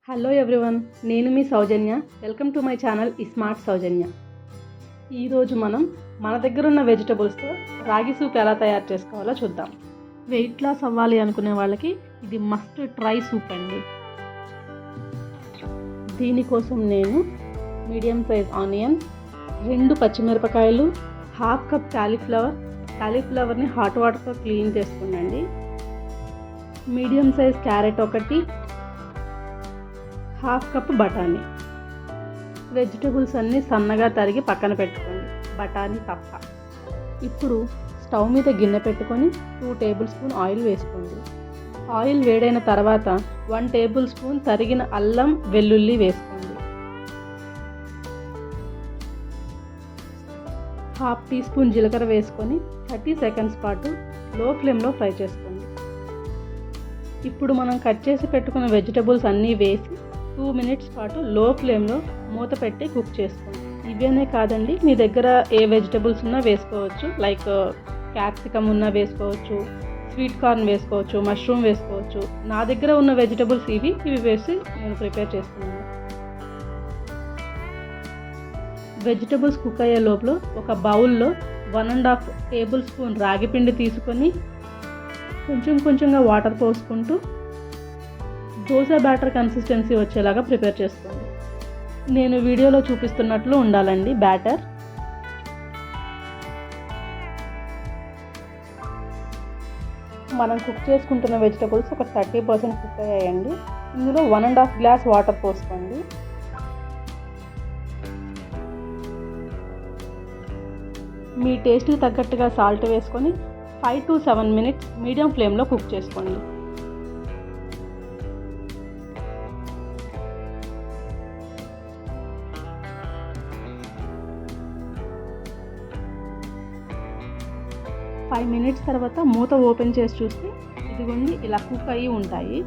Hello everyone, నేను మీ Soujanya. Welcome to my channel smart Soujanya. ఈరోజు మనం మన దగ్గర ఉన్న వెజిటబుల్స్తో రాగి సూప్ ఎలా తయారు చేసుకోవాలో చూద్దాం. వెయిట్ లాస్ అవ్వాలి అనుకునే వాళ్ళకి ఇది మస్ట్ ట్రై సూప్ అండి. దీనికోసం నేను మీడియం సైజ్ ఆనియన్, 2 పచ్చిమిరపకాయలు, హాఫ్ కప్ కాలీఫ్లవర్ని హాట్ వాటర్తో క్లీన్ చేసుకోండి. మీడియం సైజ్ క్యారెట్ ఒకటి, హాఫ్ కప్ బఠానీ. వెజిటబుల్స్ అన్నీ సన్నగా తరిగి పక్కన పెట్టుకోండి, బఠానీ తప్ప. ఇప్పుడు స్టవ్ మీద గిన్నె పెట్టుకొని 2 టేబుల్ స్పూన్ ఆయిల్ వేసుకోండి. ఆయిల్ వేడైన తర్వాత 1 టేబుల్ స్పూన్ తరిగిన అల్లం వెల్లుల్లి వేసుకోండి. హాఫ్ టీ స్పూన్ జీలకర్ర వేసుకొని 30 సెకండ్స్ పాటు లో ఫ్లేమ్లో ఫ్రై చేసుకోండి. ఇప్పుడు మనం కట్ చేసి పెట్టుకున్న వెజిటబుల్స్ అన్నీ వేసి 2 మినిట్స్ పాటు లో ఫ్లేమ్లో మూత పెట్టి కుక్ చేసుకోండి. ఇవేనే కాదండి, మీ దగ్గర ఏ వెజిటబుల్స్ ఉన్నా వేసుకోవచ్చు. లైక్ క్యాప్సికమ్ ఉన్నా వేసుకోవచ్చు, స్వీట్ కార్న్ వేసుకోవచ్చు, మష్రూమ్ వేసుకోవచ్చు. నా దగ్గర ఉన్న వెజిటబుల్స్ ఇవి వేసి నేను ప్రిపేర్ చేస్తున్నాను. వెజిటబుల్స్ కుక్ అయ్యే లోపల ఒక బౌల్లో 1.5 టేబుల్ స్పూన్ రాగి పిండి తీసుకొని కొంచెంగా వాటర్ పోసుకుంటూ దోశ బ్యాటర్ కన్సిస్టెన్సీ వచ్చేలాగా ప్రిపేర్ చేసుకోండి. నేను వీడియోలో చూపిస్తున్నట్లు ఉండాలండి బ్యాటర్. మనం కుక్ చేసుకుంటున్న వెజిటబుల్స్ ఒక 30% కుక్ అయ్యాయండి. ఇందులో 1.5 గ్లాస్ వాటర్ పోసుకోండి. మీ టేస్ట్కి తగ్గట్టుగా సాల్ట్ వేసుకొని 5 to 7 మినిట్స్ మీడియం ఫ్లేమ్లో కుక్ చేసుకోండి. ఫైవ్ మినిట్స్ తర్వాత మూత ఓపెన్ చేసి చూస్తే ఇదిగోండి ఇలా కుక్ అయ్యి ఉంటాయి.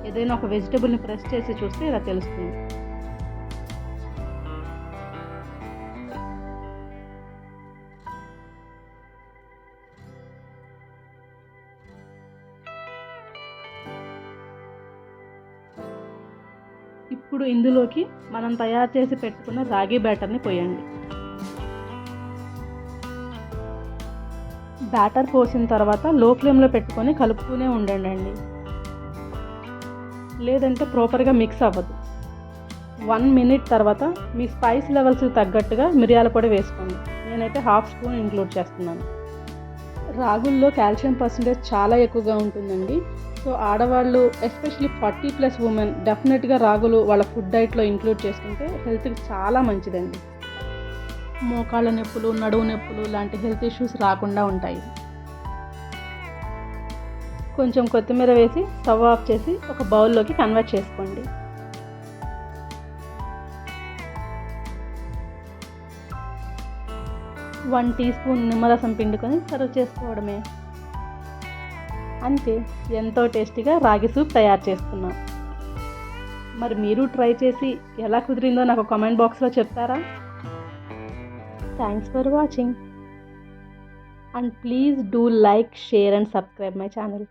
ఏదైనా ఒక వెజిటబుల్ని ప్రెస్ చేసి చూస్తే ఇలా తెలుస్తుంది. ఇప్పుడు ఇందులోకి మనం తయారు చేసి పెట్టుకున్న రాగి బ్యాటర్ని పోయండి. బ్యాటర్ పోసిన తర్వాత లో ఫ్లేమ్లో పెట్టుకొని కలుపుతూనే ఉండండి, లేదంటే ప్రాపర్గా మిక్స్ అవ్వదు. 1 మినిట్ తర్వాత మీ స్పైస్ లెవెల్స్కి తగ్గట్టుగా మిరియాల పొడి వేసుకోండి. నేనైతే హాఫ్ స్పూన్ ఇంక్లూడ్ చేస్తున్నాను. రాగుల్లో కాల్షియం పర్సెంటేజ్ చాలా ఎక్కువగా ఉంటుందండి. సో ఆడవాళ్ళు ఎస్పెషలీ 40+ ఉమెన్ డెఫినెట్గా రాగులు వాళ్ళ ఫుడ్ డైట్లో ఇంక్లూడ్ చేసుకుంటే హెల్త్కి చాలా మంచిదండి. మోకాళ్ళ నొప్పులు, నడుము నొప్పులు లాంటి హెల్త్ ఇష్యూస్ రాకుండా ఉంటాయి. కొంచెం కొత్తిమీర వేసి స్టవ్ ఆఫ్ చేసి ఒక బౌల్లోకి కన్వర్ట్ చేసుకోండి. వన్ టీ స్పూన్ నిమ్మరసం పిండుకొని సర్వ్ చేసుకోవడమే. అంతే, ఎంతో టేస్టీగా రాగి సూప్ తయారు చేసుకున్నాం. మరి మీరు ట్రై చేసి ఎలా కుదిరిందో నాకు కామెంట్ బాక్స్లో చెప్తారా? Thanks for watching, and please do like, share and subscribe my channel.